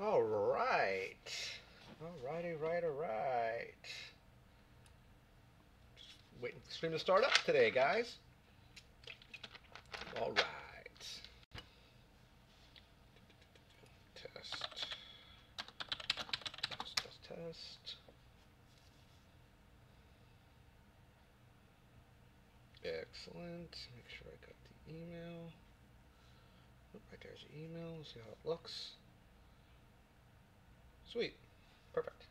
All right. Alrighty, right. Just waiting for the stream to start up today, guys. All right. Test. Excellent. Make sure I got the email. Oh, right there's the email. Let's see how it looks. Sweet. Perfect.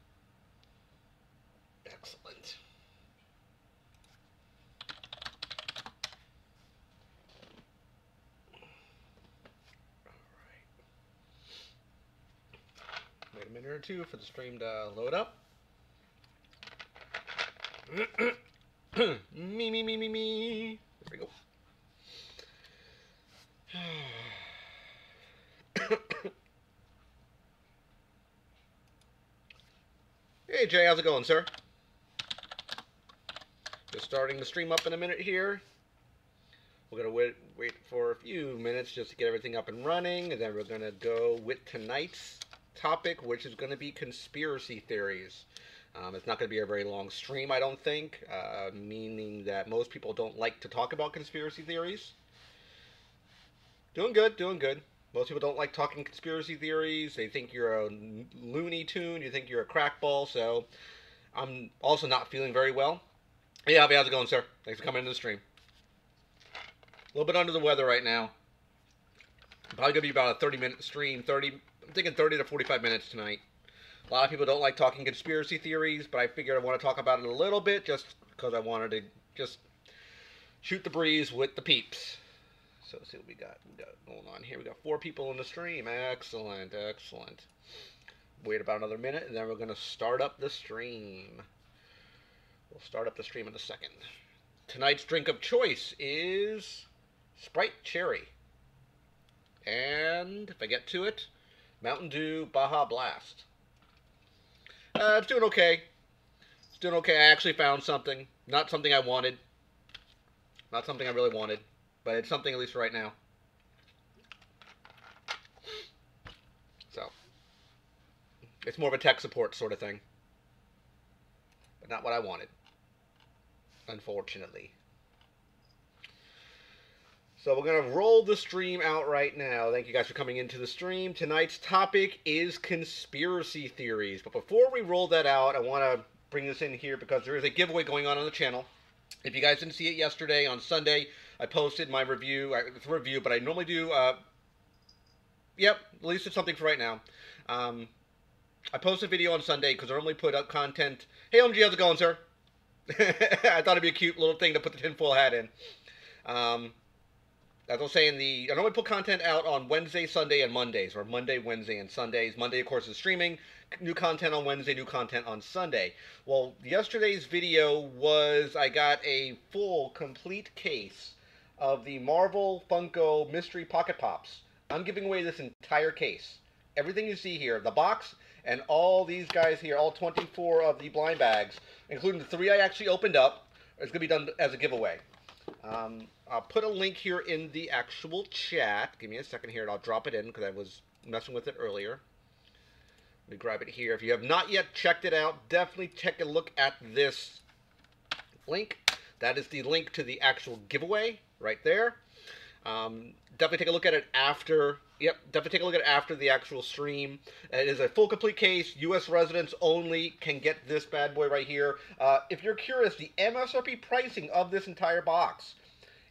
Excellent. Alright. Wait a minute or two for the stream to load up. me. There we go. Hey Jay, how's it going, sir? Just starting the stream up in a minute here. We're gonna wait for a few minutes just to get everything up and running, and then we're gonna go with tonight's topic, which is gonna be conspiracy theories. It's not gonna be a very long stream, I don't think, meaning that most people don't like to talk about conspiracy theories. Doing good. Most people don't like talking conspiracy theories. They think you're a Looney Tune. You think you're a crackball. So I'm also not feeling very well. Hey, Avi, how's it going, sir? Thanks for coming into the stream. A little bit under the weather right now. Probably going to be about a 30-minute stream. I'm thinking 30 to 45 minutes tonight. A lot of people don't like talking conspiracy theories, but I figured I want to talk about it a little bit just because I wanted to just shoot the breeze with the peeps. So let's see what we got going on here. We got 4 people in the stream. Excellent. Wait about another minute, and then we're going to start up the stream. We'll start up the stream in a second. Tonight's drink of choice is Sprite Cherry. And, if I get to it, Mountain Dew Baja Blast. It's doing okay. I actually found something. Not something I wanted. Not something I really wanted. But it's something at least right now. So, it's more of a tech support sort of thing. But not what I wanted. Unfortunately. So we're going to roll the stream out right now. Thank you guys for coming into the stream. Tonight's topic is conspiracy theories. But before we roll that out, I want to bring this in here because there is a giveaway going on the channel. If you guys didn't see it yesterday, on Sunday, I posted my review. It's a review, but I normally do, yep, at least it's something for right now. I posted a video on Sunday because I normally put up content. Hey, OMG, how's it going, sir? I thought it'd be a cute little thing to put the tinfoil hat in. As I was saying, I normally put content out on Wednesday, Sunday, and Mondays, or Monday, Wednesday, and Sundays. Monday, of course, is streaming. New content on Wednesday, new content on Sunday. Well, yesterday's video was I got a full, complete case of the Marvel Funko Mystery Pocket Pops. I'm giving away this entire case. Everything you see here, the box, and all these guys here, all 24 of the blind bags, including the 3 I actually opened up, is going to be done as a giveaway. I'll put a link here in the actual chat. Give me a second here, and I'll drop it in because I was messing with it earlier. Let me grab it here. If you have not yet checked it out, definitely take a look at this link. That is the link to the actual giveaway right there. Definitely take a look at it after. Yep, definitely take a look at it after the actual stream. It is a full complete case. U.S. residents only can get this bad boy right here. If you're curious, the MSRP pricing of this entire box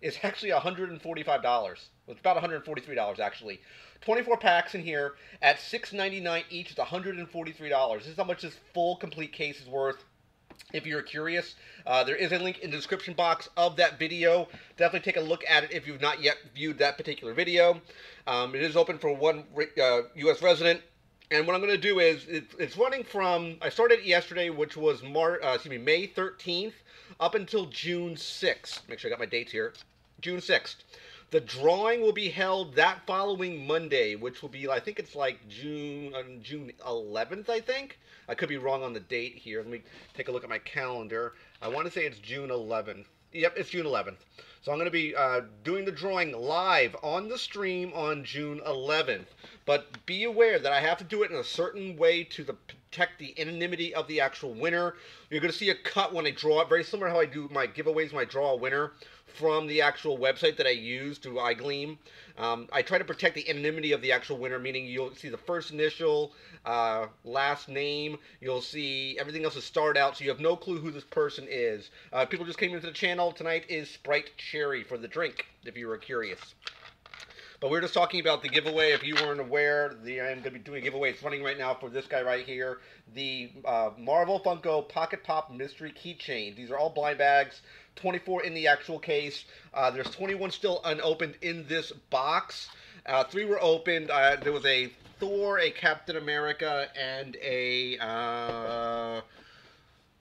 is actually $145. It's about $143 actually. 24 packs in here at $6.99 each. It's $143. This is how much this full complete case is worth. If you're curious, there is a link in the description box of that video. Definitely take a look at it if you've not yet viewed that particular video. It is open for one U.S. resident. And what I'm going to do is, it's running from, I started yesterday, which was May 13th, up until June 6th. Make sure I got my dates here. June 6th. The drawing will be held that following Monday, which will be, I think it's like June 11th, I think. I could be wrong on the date here. Let me take a look at my calendar. I want to say it's June 11th. Yep, it's June 11th. So I'm going to be doing the drawing live on the stream on June 11th. But be aware that I have to do it in a certain way to protect the anonymity of the actual winner. You're going to see a cut when I draw it, very similar to how I do my giveaways when I draw a winner from the actual website that I use to iGleam. I try to protect the anonymity of the actual winner, meaning you'll see the first initial, last name, you'll see everything else is starred out, so you have no clue who this person is. People just came into the channel. Tonight is Sprite Cherry for the drink, if you were curious. But we're just talking about the giveaway. If you weren't aware, I'm going to be doing a giveaway. It's running right now for this guy right here. The Marvel Funko Pocket Pop Mystery Keychain. These are all blind bags. 24 in the actual case. There's 21 still unopened in this box. 3 were opened. There was a Thor, a Captain America, and a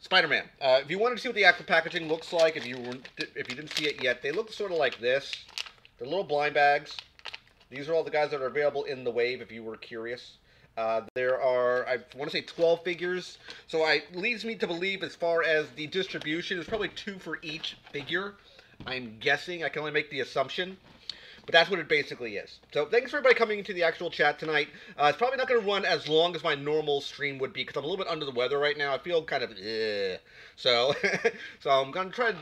Spider-Man. If you wanted to see what the actual packaging looks like, if you didn't see it yet, they look sort of like this. They're little blind bags. These are all the guys that are available in the wave, if you were curious. There are, I want to say 12 figures. So it leads me to believe, as far as the distribution, there's probably 2 for each figure. I'm guessing. I can only make the assumption. But that's what it basically is. So thanks for everybody coming into the actual chat tonight. It's probably not going to run as long as my normal stream would be, because I'm a little bit under the weather right now. I feel kind of, So, so I'm going to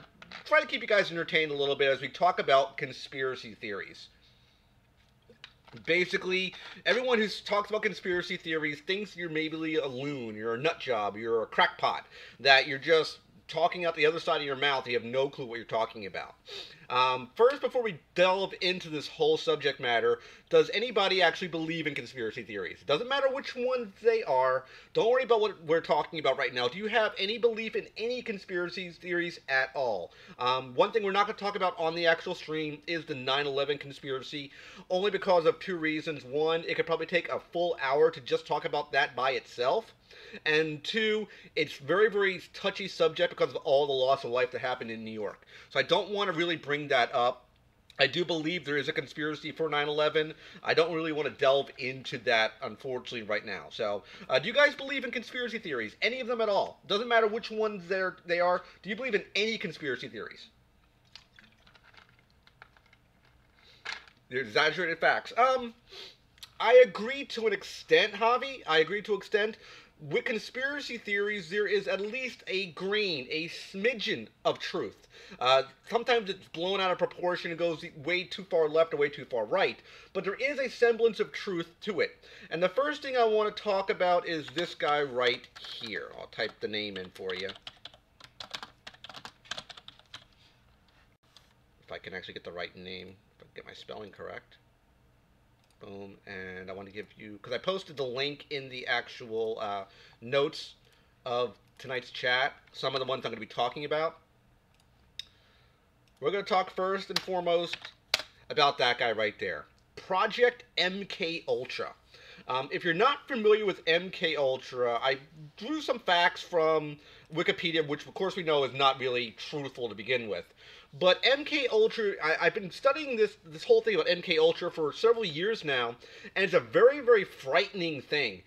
try to keep you guys entertained a little bit as we talk about conspiracy theories. Basically, everyone who talks about conspiracy theories thinks you're maybe a loon, you're a nut job, you're a crackpot, that you're just talking out the other side of your mouth, you have no clue what you're talking about. First, before we delve into this whole subject matter, does anybody actually believe in conspiracy theories? It doesn't matter which ones they are. Don't worry about what we're talking about right now. Do you have any belief in any conspiracy theories at all? One thing we're not going to talk about on the actual stream is the 9/11 conspiracy, only because of 2 reasons. One, it could probably take a full hour to just talk about that by itself. And 2, it's very, very touchy subject because of all the loss of life that happened in New York. So I don't want to really bring that up. I do believe there is a conspiracy for 9/11. I don't really want to delve into that, unfortunately, right now. So, do you guys believe in conspiracy theories? Any of them at all? Doesn't matter which ones they are. Do you believe in any conspiracy theories? They're exaggerated facts. I agree to an extent, Javi. I agree to an extent. With conspiracy theories, there is at least a grain, a smidgen of truth. Sometimes it's blown out of proportion and goes way too far left or way too far right, but there is a semblance of truth to it. And the first thing I want to talk about is this guy right here. I'll type the name in for you. If I can actually get the right name, if I can get my spelling correct. Boom, and I want to give you, because I posted the link in the actual notes of tonight's chat, some of the ones I'm going to be talking about. We're going to talk first and foremost about that guy right there, Project MK Ultra. If you're not familiar with MK Ultra, I drew some facts from Wikipedia, which of course we know is not really truthful to begin with. But MK Ultra, I've been studying this whole thing about MK Ultra for several years now, and it's a very, very frightening thing.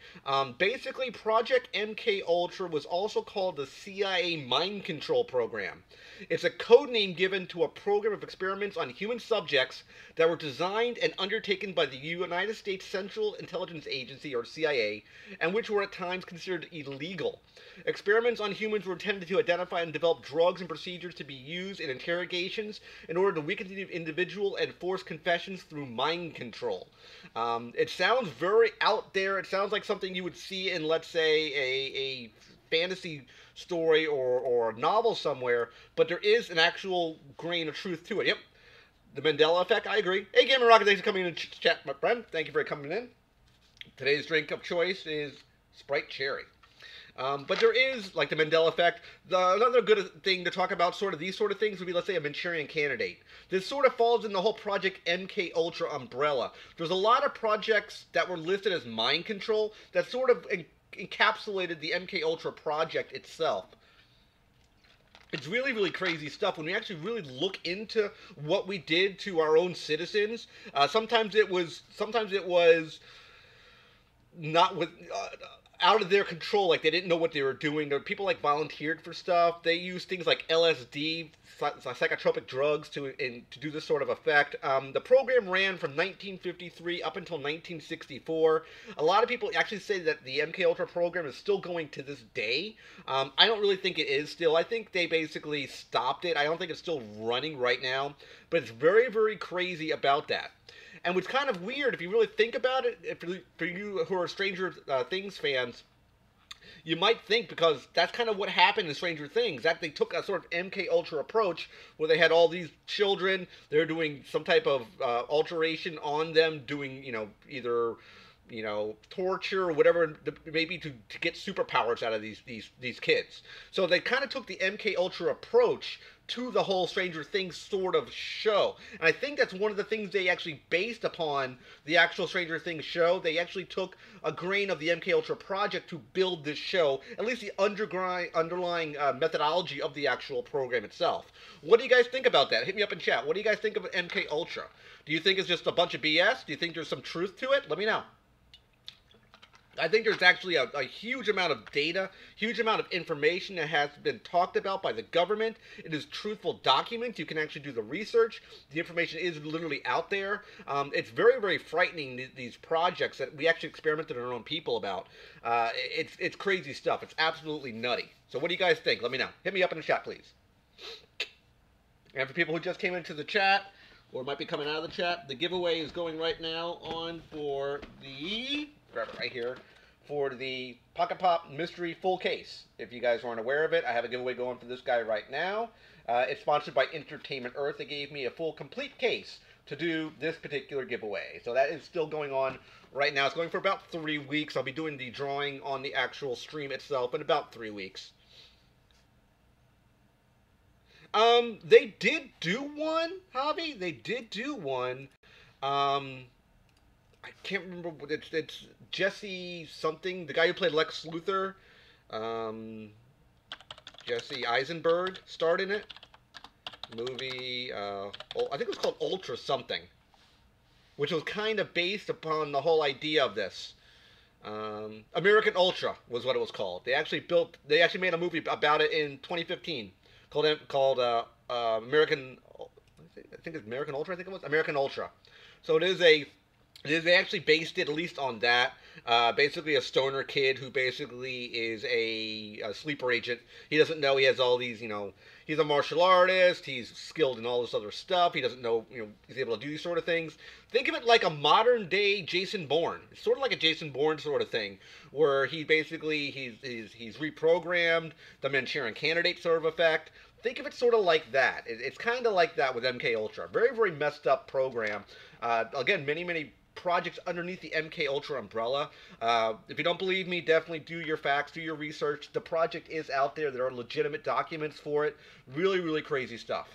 Basically, Project MK Ultra was also called the CIA Mind Control Program. It's a code name given to a program of experiments on human subjects that were designed and undertaken by the United States Central Intelligence Agency, or CIA, and which were at times considered illegal. Experiments on humans were intended to identify and develop drugs and procedures to be used in interrogations in order to weaken the individual and force confessions through mind control. It sounds very out there. It sounds like something you would see in, let's say, a fantasy story or a novel somewhere, but there is an actual grain of truth to it. Yep. The Mandela Effect, I agree. Hey, Gamer Rocket, thanks for coming in to chat, my friend. Thank you for coming in. Today's drink of choice is Sprite Cherry. But there is, like the Mandela Effect, another good thing to talk about, sort of these sort of things, would be, let's say, a Manchurian Candidate. This sort of falls in the whole Project MK Ultra umbrella. There's a lot of projects that were listed as mind control that sort of encapsulated the MK Ultra project itself. It's really, really crazy stuff when we actually really look into what we did to our own citizens. Sometimes it was not with... out of their control. Like, they didn't know what they were doing. There were people, like, volunteered for stuff. They used things like LSD, psychotropic drugs, to do this sort of effect. The program ran from 1953 up until 1964. A lot of people actually say that the MKUltra program is still going to this day. I don't really think it is still. I think they basically stopped it. I don't think it's still running right now. But it's very, very crazy about that. And what's kind of weird, if you really think about it, for you who are Stranger Things fans, you might think, because that's kind of what happened in Stranger Things, that they took a sort of MKUltra approach where they had all these children, they're doing some type of alteration on them, doing, either, torture or whatever, maybe to get superpowers out of these kids. So they kind of took the MKUltra approach to the whole Stranger Things sort of show. And I think that's one of the things they actually based upon the actual Stranger Things show. They actually took a grain of the MKUltra project to build this show, at least the underlying methodology of the actual program itself. What do you guys think about that? Hit me up in chat. What do you guys think of MKUltra? Do you think it's just a bunch of BS? Do you think there's some truth to it? Let me know. I think there's actually a huge amount of data, huge amount of information that has been talked about by the government. It is truthful documents. You can actually do the research. The information is literally out there. It's very, very frightening, these projects that we actually experimented on our own people about. It's crazy stuff. It's absolutely nutty. So what do you guys think? Let me know. Hit me up in the chat, please. And for people who just came into the chat, or might be coming out of the chat, the giveaway is going right now on for the... grab it right here, for the Pocket Pop Mystery Full Case. If you guys weren't aware of it, I have a giveaway going for this guy right now. It's sponsored by Entertainment Earth. They gave me a full, complete case to do this particular giveaway. So that is still going on right now. It's going for about 3 weeks. I'll be doing the drawing on the actual stream itself in about 3 weeks. They did do one, Javi. They did do one. I can't remember what it's Jesse something, the guy who played Lex Luthor. Jesse Eisenberg starred in it. Movie, I think it was called Ultra something, which was kind of based upon the whole idea of this. American Ultra was what it was called. They actually made a movie about it in 2015 called American. I think it's American Ultra. I think it was American Ultra. So they actually based it, at least on that. Basically a stoner kid who basically is a sleeper agent. He doesn't know he has all these, he's a martial artist, he's skilled in all this other stuff, he doesn't know, he's able to do these sort of things. Think of it like a modern day Jason Bourne. It's sort of like a Jason Bourne sort of thing, where he basically, he's reprogrammed, the Manchurian Candidate sort of effect. Think of it sort of like that. It's kind of like that with MKUltra. Very, very messed up program. Again, many projects underneath the MKUltra umbrella. If you don't believe me, definitely do your facts, do your research. The project is out there. There are legitimate documents for it. Really, really crazy stuff.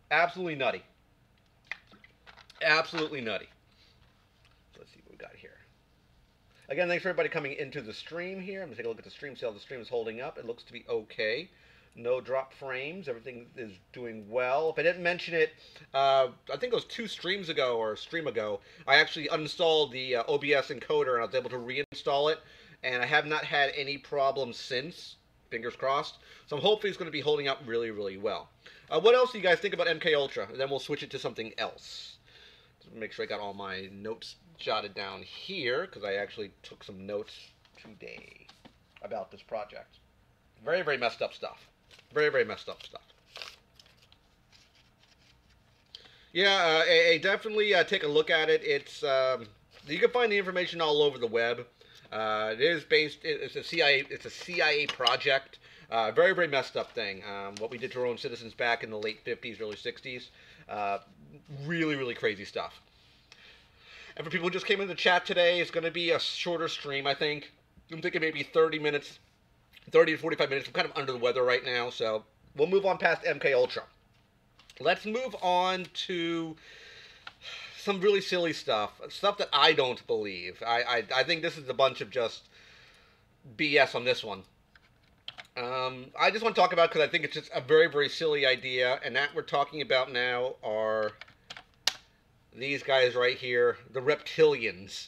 Absolutely nutty. Absolutely nutty. Let's see what we got here. Again, thanks for everybody coming into the stream here. I'm going to take a look at the stream, see how the stream is holding up. It looks to be okay. No drop frames. Everything is doing well. If I didn't mention it, I think it was 2 streams ago or a stream ago, I actually uninstalled the OBS encoder and I was able to reinstall it. And I have not had any problems since. Fingers crossed. So I'm hopefully it's going to be holding up really, really well. What else do you guys think about MKUltra? And then we'll switch it to something else. Just make sure I got all my notes jotted down here, because I actually took some notes today about this project. Very, very messed up stuff. Very, very messed up stuff. Yeah, definitely take a look at it. It's you can find the information all over the web. It is based. It's a CIA project. Very, very messed up thing. What we did to our own citizens back in the late 50s, early 60s. Really, really crazy stuff. And for people who just came into the chat today, it's going to be a shorter stream, I think. I'm thinking maybe 30 minutes. 30 to 45 minutes. I'm kind of under the weather right now, so we'll move on past MKUltra. Let's move on to some really silly stuff. Stuff that I don't believe. I think this is a bunch of just BS on this one. I just want to talk about, because I think it's just a very, very silly idea, and that we're talking about now are these guys right here, the reptilians.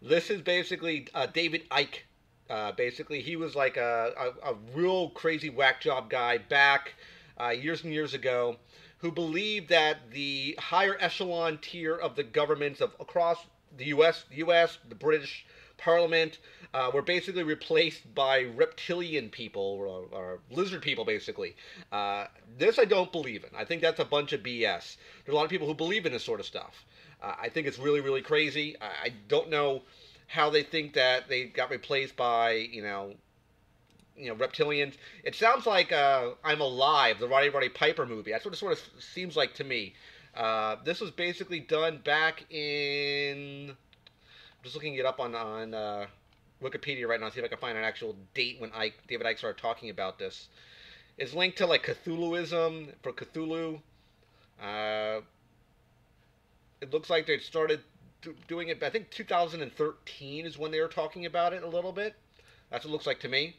This is basically David Icke. Basically, he was like a real crazy whack job guy back years and years ago, who believed that the higher echelon tier of the governments of across the U.S., the British Parliament, were basically replaced by reptilian people or lizard people, basically. This I don't believe in. I think that's a bunch of BS. There's a lot of people who believe in this sort of stuff. I think it's really, really crazy. I don't know how they think that they got replaced by, reptilians. It sounds like I'm Alive, the Roddy Piper movie. That's what it sort of seems like to me. This was basically done back in. I'm just looking it up on Wikipedia right now, see if I can find an actual date when David Icke started talking about this. It's linked to like Cthulhuism for Cthulhu. It looks like they started doing it. I think 2013 is when they were talking about it a little bit. That's what it looks like to me.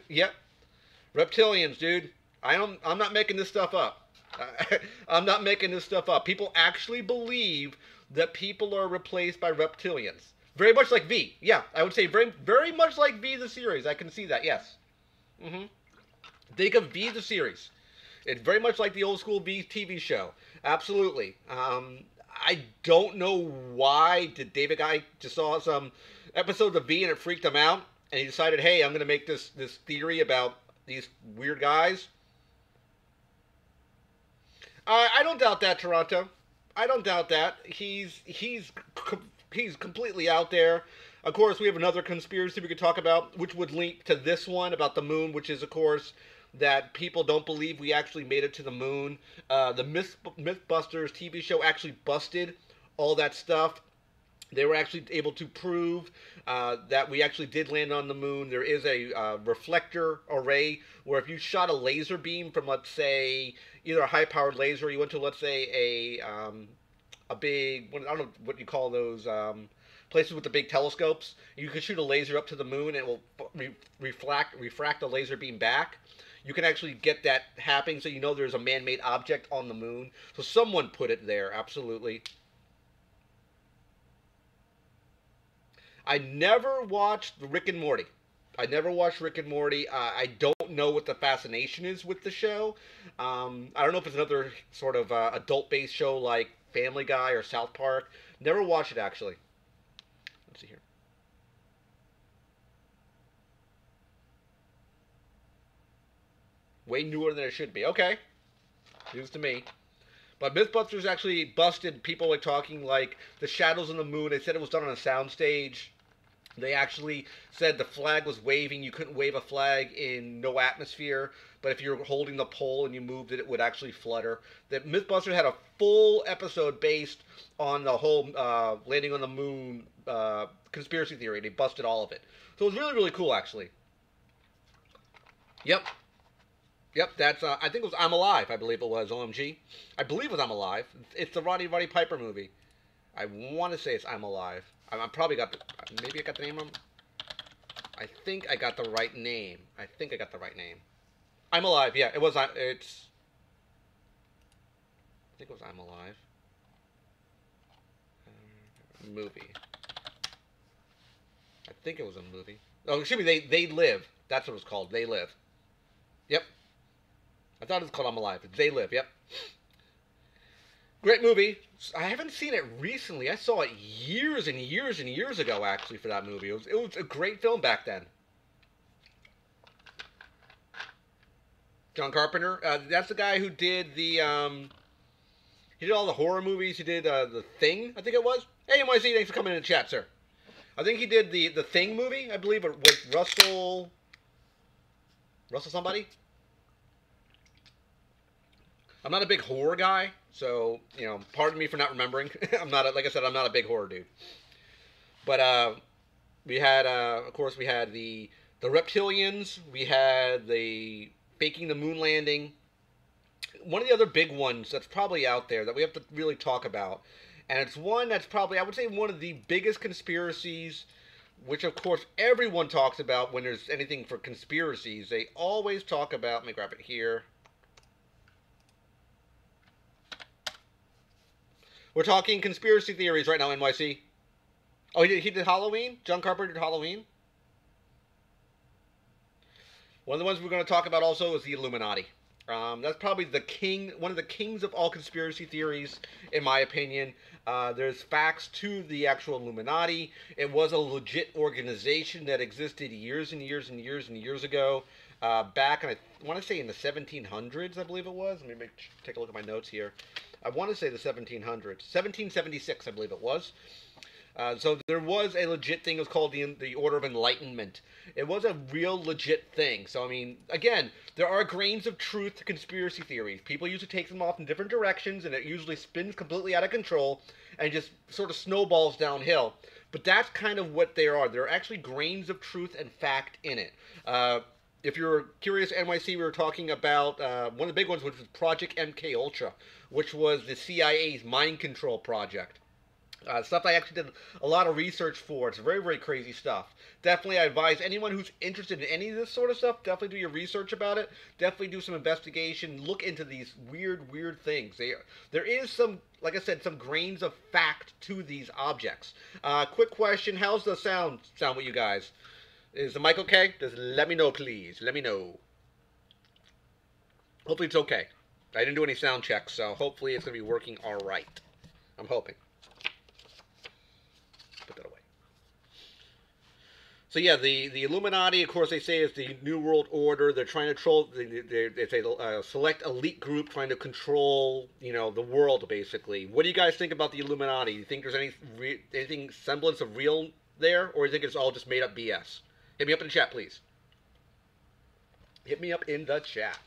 Yep, reptilians, dude. I'm not making this stuff up. I'm not making this stuff up. People actually believe that people are replaced by reptilians. Very much like V. Yeah, I would say very, very much like V the series. I can see that. Yes. Think of V the series. It's very much like the old school V TV show. Absolutely. I don't know why did David Icke just saw some episodes of V and it freaked him out, and he decided, hey, I'm going to make this theory about these weird guys. I don't doubt that, Toronto. I don't doubt that. He's completely out there. Of course, we have another conspiracy we could talk about, which would link to this one about the moon, which is, of course, that people don't believe we actually made it to the moon. The Mythbusters TV show actually busted all that stuff. They were actually able to prove that we actually did land on the moon. There is a reflector array where if you shot a laser beam from, let's say, either a high-powered laser, you went to, let's say, a big, I don't know what you call those places with the big telescopes. You can shoot a laser up to the moon and it will refract the laser beam back. You can actually get that happening, so you know there's a man-made object on the moon. So someone put it there, absolutely. I never watched Rick and Morty. I don't know what the fascination is with the show. I don't know if it's another sort of adult-based show like Family Guy or South Park. Never watched it, actually. Let's see here. Way newer than it should be. Okay. News to me. But Mythbusters actually busted people like talking like the shadows on the moon. They said it was done on a soundstage. They actually said the flag was waving. You couldn't wave a flag in no atmosphere. But if you're holding the pole and you moved it, it would actually flutter. The Mythbusters had a full episode based on the whole landing on the moon conspiracy theory. They busted all of it. So it was really, really cool, actually. Yep. Yep, that's, I think it was I'm Alive, I believe it was, OMG. I believe it was I'm Alive. It's the Roddy Piper movie. I want to say it's I'm Alive. I probably got maybe I got the name wrong. I think I got the right name. I'm Alive, yeah, it was, I think it was I'm Alive. Movie. I think it was a movie. Oh, excuse me, They Live. That's what it was called, They Live. Yep. I thought it was called I'm Alive. They Live, yep. Great movie. I haven't seen it recently. I saw it years and years and years ago, actually, for that movie. It was a great film back then. John Carpenter. That's the guy who did the, he did all the horror movies. He did The Thing, I think it was. Hey, NYC, thanks for coming in the chat, sir. I think he did the Thing movie. I believe it was Russell somebody. I'm not a big horror guy, so, pardon me for not remembering. Like I said, I'm not a big horror dude. But, we had, of course, we had the reptilians, we had the faking the moon landing. One of the other big ones that's probably out there that we have to really talk about, and it's one that's probably, I would say, one of the biggest conspiracies, which, of course, everyone talks about when there's anything for conspiracies. They always talk about, let me grab it here. We're talking conspiracy theories right now, NYC. Oh, he did Halloween? John Carpenter did Halloween? One of the ones we're going to talk about also is the Illuminati. That's probably the king, one of the kings of all conspiracy theories, in my opinion. There's facts to the actual Illuminati. It was a legit organization that existed years and years and years and years ago. Back, in, I want to say in the 1700s, I believe it was. Let me take a look at my notes here. I want to say the 1700s. 1776, I believe it was. So there was a legit thing. It was called the Order of Enlightenment. It was a real legit thing. So, I mean, again, there are grains of truth to conspiracy theories. People usually take them off in different directions, and it usually spins completely out of control and just sort of snowballs downhill. But that's kind of what they are. There are actually grains of truth and fact in it. If you're curious, NYC, we were talking about one of the big ones, which was Project MK Ultra, which was the CIA's mind control project. Stuff I actually did a lot of research for. It's very, very crazy stuff. Definitely, I advise anyone who's interested in any of this sort of stuff, definitely do your research about it. Definitely do some investigation. Look into these weird, weird things. There is some, like I said, some grains of fact to these objects. Quick question, how's the sound with you guys? Is the mic okay? Just let me know, please. Let me know. Hopefully it's okay. I didn't do any sound checks, so hopefully it's going to be working all right. I'm hoping. Put that away. So yeah, the Illuminati, of course, they say is the New World Order. They're trying to control. It's a select elite group trying to control, the world basically. What do you guys think about the Illuminati? Do you think there's anything semblance of real there, or do you think it's all just made up BS? Hit me up in the chat, please. Hit me up in the chat.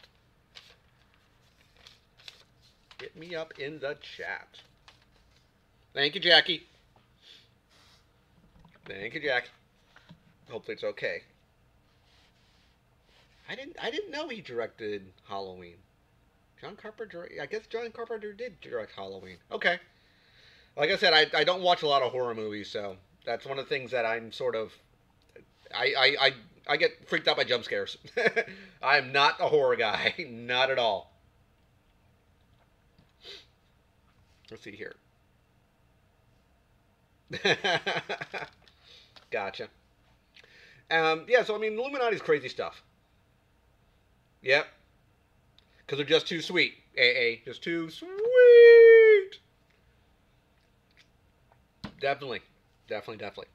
Hit me up in the chat. Thank you, Jackie. Thank you, Jack. Hopefully it's okay. I didn't know he directed Halloween. John Carpenter. I guess John Carpenter did direct Halloween. Okay. Like I said, I don't watch a lot of horror movies, so that's one of the things that I'm sort of. I get freaked out by jump scares. I'm not a horror guy, not at all. Let's see here. Gotcha. Yeah, so I mean, Illuminati's crazy stuff. Yep. Because they're just too sweet. AA. Just too sweet. Definitely. Definitely.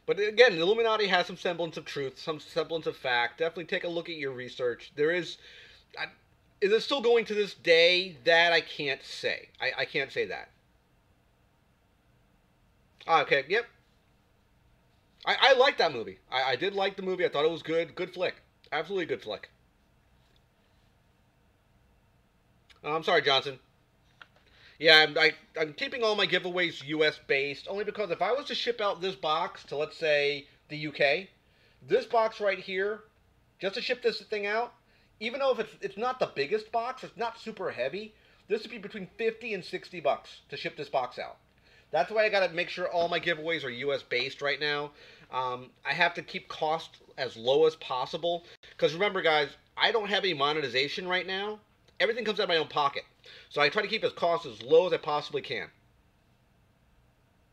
But again, the Illuminati has some semblance of truth, some semblance of fact. Definitely take a look at your research. Is it still going to this day? That I can't say. I can't say that. Okay, yep. I liked that movie. I did like the movie. I thought it was good. Good flick. Absolutely good flick. I'm sorry, Johnson. Yeah, I'm keeping all my giveaways U.S. based, only because if I was to ship out this box to, let's say, the U.K., this box right here, just to ship this thing out, even though if it's not the biggest box, it's not super heavy, this would be between 50 and 60 bucks to ship this box out. That's why I got to make sure all my giveaways are U.S. based right now. I have to keep cost as low as possible, because remember, guys, I don't have any monetization right now. Everything comes out of my own pocket. So I try to keep his cost as low as I possibly can.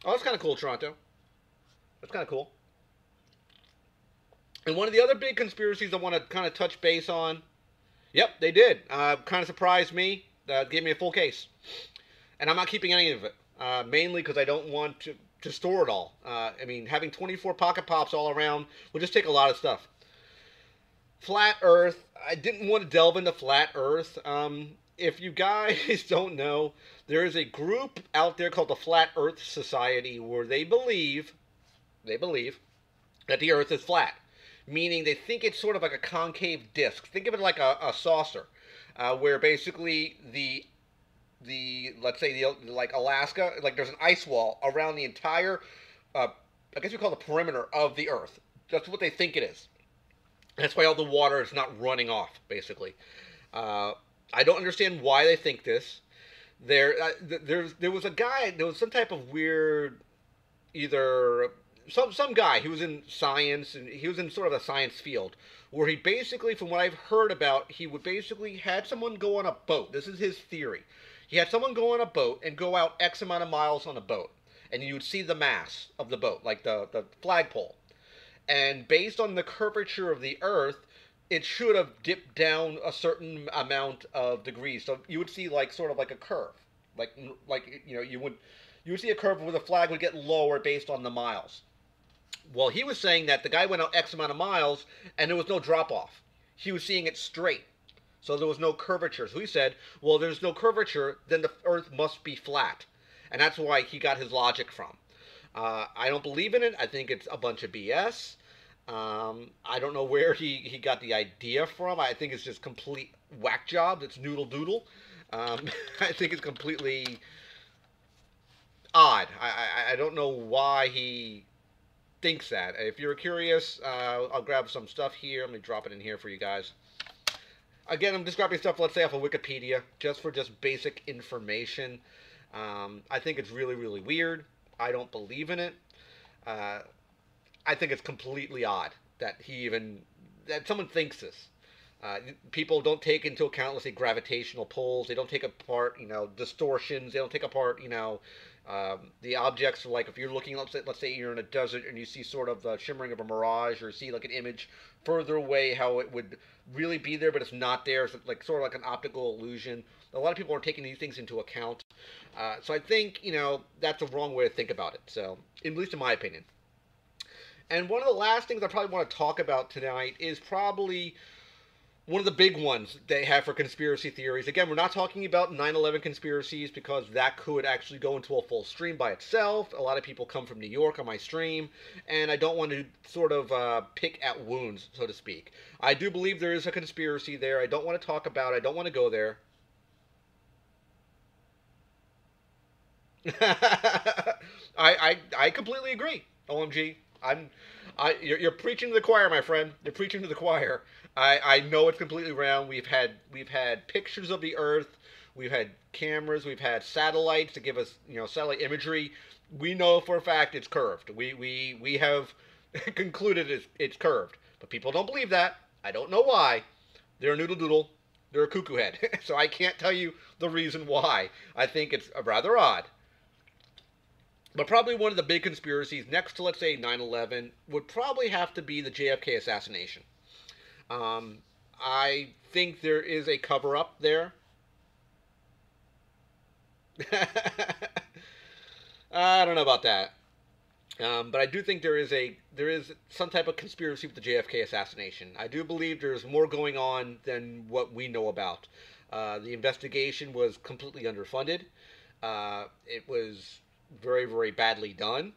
Oh, that's kind of cool, Toronto. That's kind of cool. And one of the other big conspiracies I want to kind of touch base on. Yep, they did. Kind of surprised me. Gave me a full case. And I'm not keeping any of it. Mainly because I don't want to store it all. I mean, having 24 Pocket Pops all around will just take a lot of stuff. Flat Earth. I didn't want to delve into Flat Earth. If you guys don't know, there is a group out there called the Flat Earth Society where they believe that the Earth is flat. Meaning they think it's sort of like a concave disc. Think of it like a saucer, where basically let's say like Alaska, like there's an ice wall around the entire, I guess we call it the perimeter of the Earth. That's what they think it is. That's why all the water is not running off, basically. I don't understand why they think this. There was a guy. There was some type of weird, either some guy. He was in science, and he was in sort of a science field where he basically, from what I've heard about, he would basically had someone go on a boat. This is his theory. He had someone go on a boat and go out X amount of miles on a boat. and you would see the mass of the boat, like the flagpole. And based on the curvature of the Earth, it should have dipped down a certain amount of degrees. So you would see like sort of like a curve, like you would see a curve where the flag would get lower based on the miles. Well, he was saying that the guy went out X amount of miles and there was no drop off. He was seeing it straight. So there was no curvature. So he said, well, there's no curvature, then the Earth must be flat. And that's why he got his logic from. I don't believe in it. I think it's a bunch of BS. I don't know where he got the idea from. I think it's just complete whack job. It's noodle doodle. I think it's completely odd. I don't know why he thinks that. If you're curious, I'll grab some stuff here. Let me drop it in here for you guys. Again, I'm just grabbing stuff, let's say, off of Wikipedia, just for just basic information. I think it's really, really weird. I don't believe in it. I think it's completely odd that that someone thinks this. People don't take into account, let's say, gravitational pulls. They don't take apart, distortions. They don't take apart, the objects. Like if you're looking, let's say you're in a desert and you see sort of the shimmering of a mirage, or see like an image further away, how it would really be there, but it's not there. It's like sort of like an optical illusion. A lot of people are taking these things into account. So I think, that's a wrong way to think about it. So, at least in my opinion. And one of the last things I probably want to talk about tonight is probably one of the big ones they have for conspiracy theories. Again, we're not talking about 9/11 conspiracies, because that could actually go into a full stream by itself. A lot of people come from New York on my stream, and I don't want to sort of pick at wounds, so to speak. I do believe there is a conspiracy there. I don't want to talk about it. I don't want to go there. I completely agree. OMG. You're preaching to the choir, my friend. You're preaching to the choir. I know it's completely round. We've had pictures of the Earth. We've had cameras. We've had satellites to give us, satellite imagery. We know for a fact it's curved. We have concluded it's curved. But people don't believe that. I don't know why. They're a noodle doodle. They're a cuckoo head. So I can't tell you the reason why. I think it's rather odd. But probably one of the big conspiracies, next to, let's say, 9/11, would probably have to be the JFK assassination. I think there is a cover-up there. I don't know about that. But I do think there is some type of conspiracy with the JFK assassination. I do believe there's more going on than what we know about. The investigation was completely underfunded. It was very, very badly done.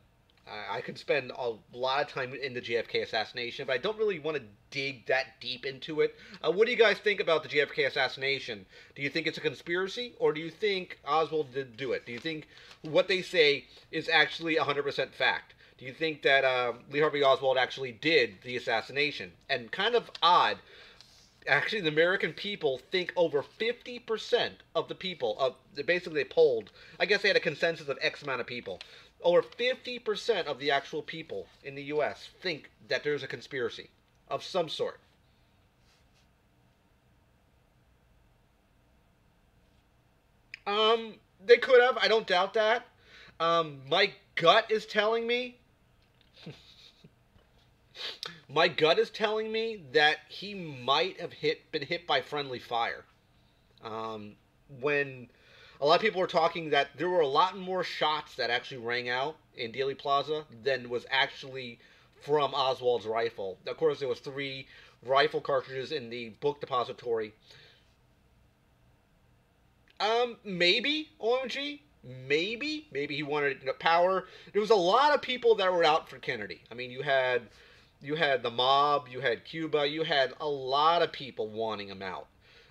I could spend a lot of time in the JFK assassination, but I don't really want to dig that deep into it. What do you guys think about the JFK assassination? Do you think it's a conspiracy, or do you think Oswald did do it? Do you think what they say is actually 100% fact? Do you think that Lee Harvey Oswald actually did the assassination? And kind of odd, actually, the American people think over 50% of the people, basically they polled, I guess they had a consensus of X amount of people. Over 50% of the actual people in the U.S. think that there's a conspiracy of some sort. They could have. I don't doubt that. My gut is telling me My gut is telling me that he might have been hit by friendly fire. When a lot of people were talking that there were a lot more shots that actually rang out in Dealey Plaza than was actually from Oswald's rifle. Of course, there was 3 rifle cartridges in the book depository. Maybe, OMG. Maybe he wanted power. There was a lot of people that were out for Kennedy. I mean, you had the mob, you had Cuba, you had a lot of people wanting him out.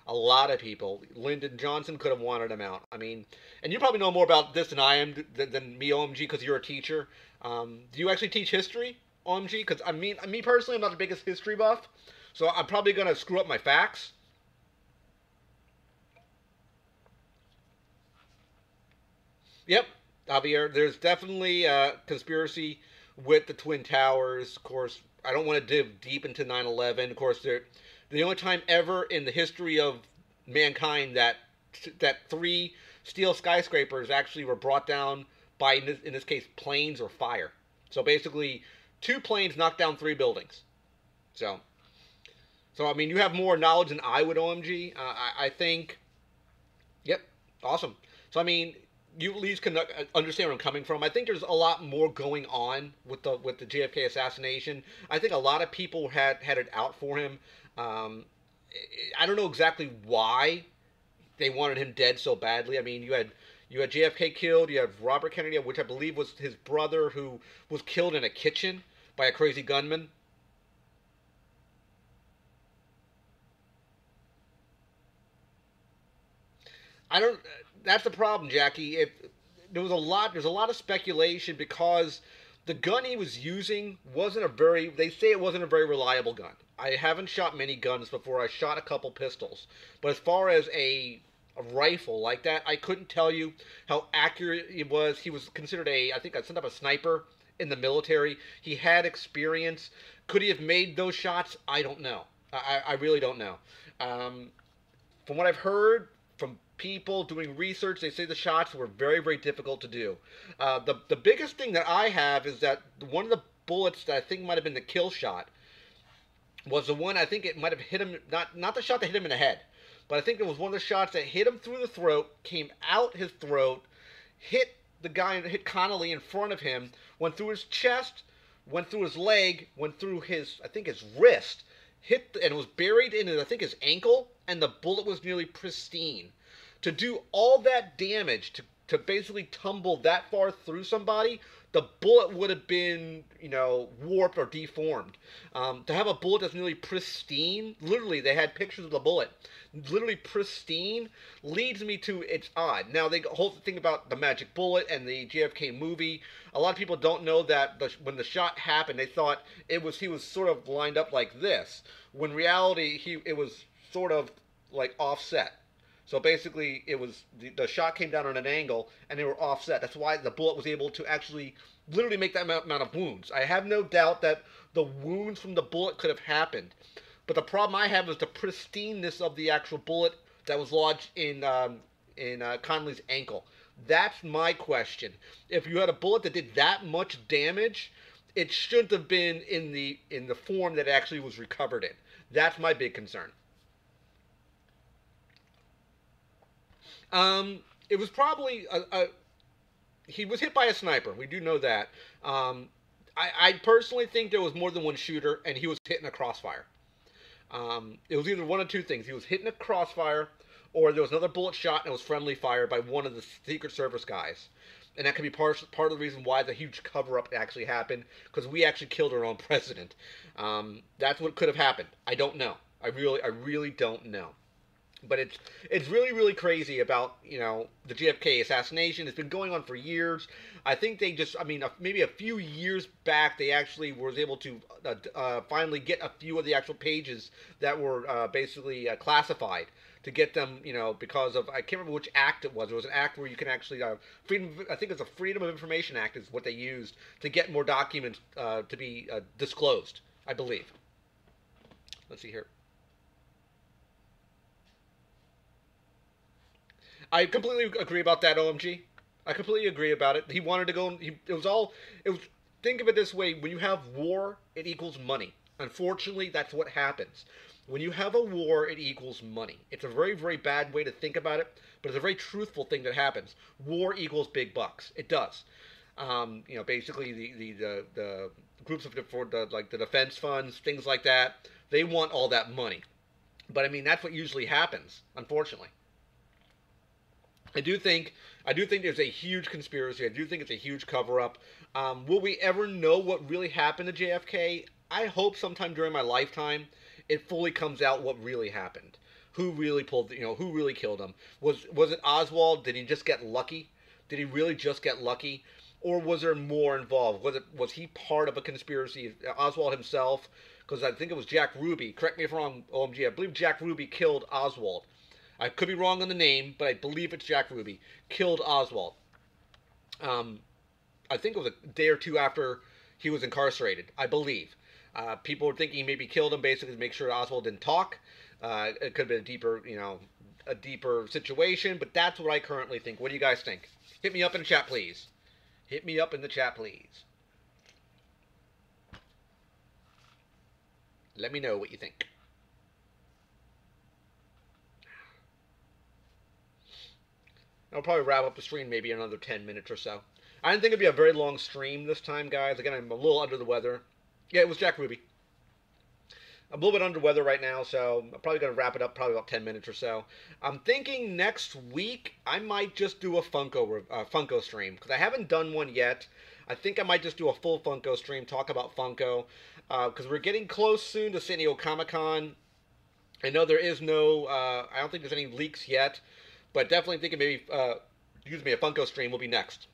A lot of people. Lyndon Johnson could have wanted him out. I mean, and you probably know more about this than I am, than me, OMG, because you're a teacher. Do you actually teach history, OMG? Because, I mean, me personally, I'm not the biggest history buff, so I'm probably going to screw up my facts. Yep, Javier, there's definitely a conspiracy with the Twin Towers. Of course, I don't want to dive deep into 9/11. Of course, the only time ever in the history of mankind that 3 steel skyscrapers actually were brought down by, in this case, planes or fire. So basically, 2 planes knocked down 3 buildings. So I mean, you have more knowledge than I would, OMG. I think, yep, awesome. So I mean, you at least can understand where I'm coming from. I think there's a lot more going on with the JFK assassination. I think a lot of people had it out for him. I don't know exactly why they wanted him dead so badly. I mean, you had JFK killed. You have Robert Kennedy, which I believe was his brother, who was killed in a kitchen by a crazy gunman. I don't. That's the problem, Jackie. If there's a lot of speculation because the gun he was using wasn't a very. They say it wasn't a very reliable gun. I haven't shot many guns before. I shot a couple pistols, but as far as a rifle like that, I couldn't tell you how accurate it was. He was considered I think, some type of sniper in the military. He had experience. Could he have made those shots? I don't know. I really don't know. From what I've heard from people doing research, they say the shots were very, very difficult to do. The biggest thing that I have is that one of the bullets that I think might have been the kill shot was the one, I think it might have hit him, not the shot that hit him in the head, but I think it was one of the shots that hit him through the throat, came out his throat, hit the guy, hit Connolly in front of him, went through his chest, went through his leg, went through his, I think his wrist, and it was buried in, I think, his ankle, and the bullet was nearly pristine. To do all that damage, to basically tumble that far through somebody, the bullet would have been, warped or deformed. To have a bullet that's nearly pristine, literally, they had pictures of the bullet, literally pristine, leads me to it's odd. Now, the whole thing about the magic bullet and the JFK movie, a lot of people don't know that when the shot happened, they thought he was sort of lined up like this. When in reality, it was sort of like offset. So basically, it was the shot came down on an angle, and they were offset. That's why the bullet was able to actually literally make that amount of wounds. I have no doubt that the wounds from the bullet could have happened. But the problem I have is the pristineness of the actual bullet that was lodged in Connolly's ankle. That's my question. If you had a bullet that did that much damage, it shouldn't have been in the form that it actually was recovered in. That's my big concern. It was probably he was hit by a sniper. We do know that. I personally think there was more than one shooter, and he was hit in a crossfire. It was either one of two things. He was hit in a crossfire, or there was another bullet shot and it was friendly fire by one of the Secret Service guys. And that could be part of the reason why the huge cover-up actually happened, because we actually killed our own president. That's what could have happened. I don't know. I really don't know. But it's really, really crazy about, the JFK assassination. It's been going on for years. I think they just, maybe a few years back, they actually was able to finally get a few of the actual pages that were basically classified, to get them, because of, I can't remember which act it was. It was an act where you can actually, I think it's a Freedom of Information Act is what they used to get more documents to be disclosed, I believe. Let's see here. I completely agree about that, OMG. I completely agree about it. He wanted to go. Think of it this way: when you have war, it equals money. Unfortunately, that's what happens. When you have a war, it equals money. It's a very, very bad way to think about it, but it's a very truthful thing that happens. War equals big bucks. It does. Basically the groups for the defense funds, things like that. They want all that money, but that's what usually happens. Unfortunately. I do think there's a huge conspiracy. I do think it's a huge cover-up. Will we ever know what really happened to JFK? I hope sometime during my lifetime it fully comes out what really happened. Who really who really killed him? Was it Oswald? Did he just get lucky? Did he really just get lucky? Or was there more involved? Was he part of a conspiracy? Oswald himself? Because I think it was Jack Ruby. Correct me if I'm wrong, OMG. I believe Jack Ruby killed Oswald. I could be wrong on the name, but I believe it's Jack Ruby. Killed Oswald. I think it was a day or two after he was incarcerated, I believe. People were thinking he maybe killed him basically to make sure Oswald didn't talk. It could have been a deeper situation, but that's what I currently think. What do you guys think? Hit me up in the chat, please. Hit me up in the chat, please. Let me know what you think. I'll probably wrap up the stream maybe in another 10 minutes or so. I didn't think it'd be a very long stream this time, guys. Again, I'm a little under the weather. Yeah, it was Jack Ruby. I'm a little bit under weather right now, so I'm probably going to wrap it up probably about 10 minutes or so. I'm thinking next week I might just do a Funko stream, because I haven't done one yet. I think I might just do a full Funko stream, talk about Funko, because we're getting close soon to San Diego Comic-Con. I know there is no, I don't think there's any leaks yet, but definitely thinking maybe, a Funko stream will be next.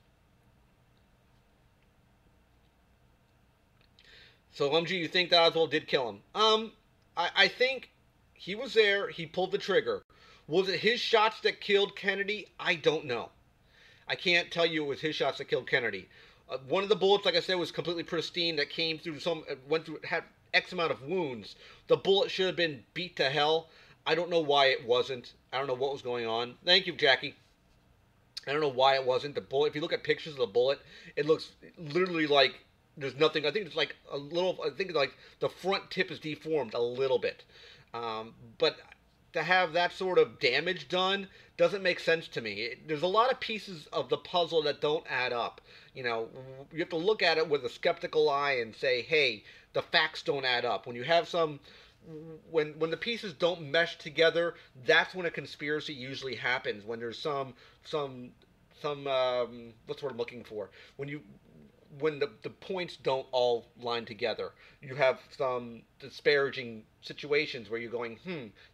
So, Lumji, you think that Oswald did kill him? I think he was there, he pulled the trigger. Was it his shots that killed Kennedy? I don't know. I can't tell you it was his shots that killed Kennedy. One of the bullets, like I said, was completely pristine, that came through had X amount of wounds. The bullet should have been beat to hell. I don't know why it wasn't. I don't know what was going on. Thank you, Jackie. I don't know why it wasn't. The bullet, if you look at pictures of the bullet, it looks literally like there's nothing. I think it's like a little, I think like the front tip is deformed a little bit. But to have that sort of damage done doesn't make sense to me. There's a lot of pieces of the puzzle that don't add up. You know, you have to look at it with a skeptical eye and say, hey, the facts don't add up. When you have some, when the pieces don't mesh together, that's when a conspiracy usually happens. When there's some what's what I'm looking for? When the points don't all line together, you have some disparaging situations where you're going,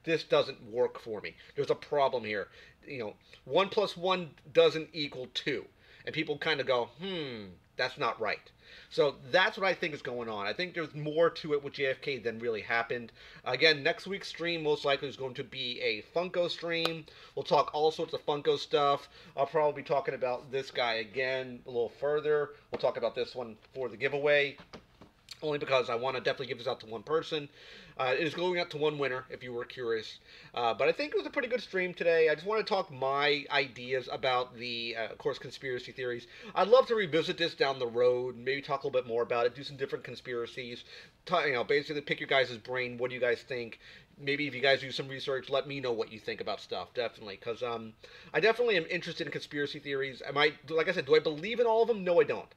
this doesn't work for me. There's a problem here. You know, 1 + 1 doesn't equal 2. And people kind of go, that's not right. So that's what I think is going on. I think there's more to it with JFK than really happened. Again, next week's stream most likely is going to be a Funko stream. We'll talk all sorts of Funko stuff. I'll probably be talking about this guy again a little further. We'll talk about this one for the giveaway, only because I want to definitely give this out to one person. It is going out to one winner, if you were curious. But I think it was a pretty good stream today. I just want to talk my ideas about the, of course, conspiracy theories. I'd love to revisit this down the road, maybe talk a little bit more about it, do some different conspiracies. Basically pick your guys' brain. What do you guys think? Maybe if you guys do some research, let me know what you think about stuff, definitely. Because I definitely am interested in conspiracy theories. Like I said, do I believe in all of them? No, I don't.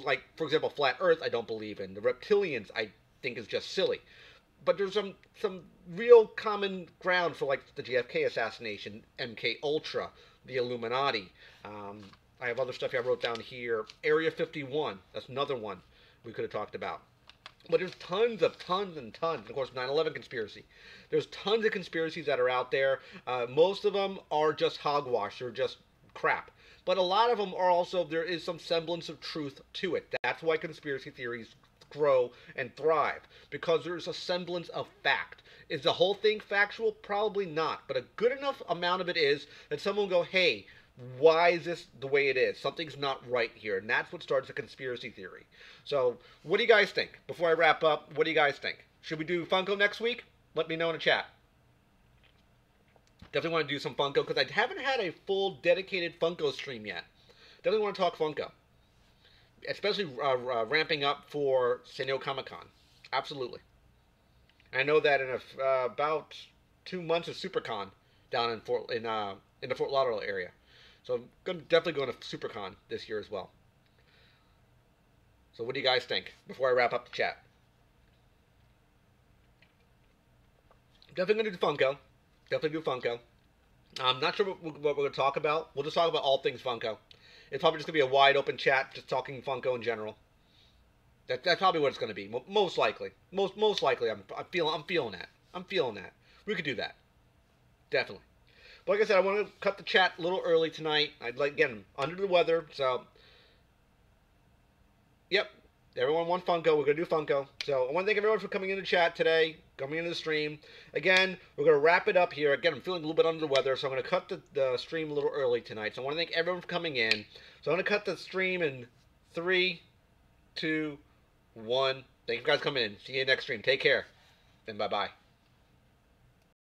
Like, for example, Flat Earth, I don't believe in. The reptilians, I think is just silly. But there's some real common ground for, like, the JFK assassination, MK Ultra, the Illuminati. I have other stuff I wrote down here. Area 51, that's another one we could have talked about. But there's tons and tons. Of course, 9/11 conspiracy. There's tons of conspiracies that are out there. Most of them are just hogwash. They're just crap. But a lot of them are also, there is some semblance of truth to it. That's why conspiracy theories grow and thrive, because there's a semblance of fact. Is the whole thing factual? Probably not, but a good enough amount of it is that someone will go, hey, why is this the way it is? Something's not right here, and that's what starts a conspiracy theory. So what do you guys think? Before I wrap up, what do you guys think? Should we do Funko next week? Let me know in the chat. Definitely want to do some Funko, because I haven't had a full dedicated Funko stream yet. Definitely want to talk Funko. Especially ramping up for San Diego Comic-Con. Absolutely. I know that in about 2 months of SuperCon down in the Fort Lauderdale area. So I'm definitely going to SuperCon this year as well. So what do you guys think before I wrap up the chat? Definitely going to do Funko. Definitely do Funko. I'm not sure what we're going to talk about. We'll just talk about all things Funko. It's probably just going to be a wide open chat, just talking Funko in general. That's probably what it's going to be. Most likely. Most likely, I'm feeling that. I'm feeling that. We could do that. Definitely. But like I said, I want to cut the chat a little early tonight. Again, under the weather, so... Yep. Everyone wants Funko. We're going to do Funko. So I want to thank everyone for coming into the chat today, coming into the stream. Again, we're going to wrap it up here. Again, I'm feeling a little bit under the weather, so I'm going to cut the stream a little early tonight. So I want to thank everyone for coming in. So I'm going to cut the stream in 3, 2, 1. Thank you guys for coming in. See you next stream. Take care. And bye-bye.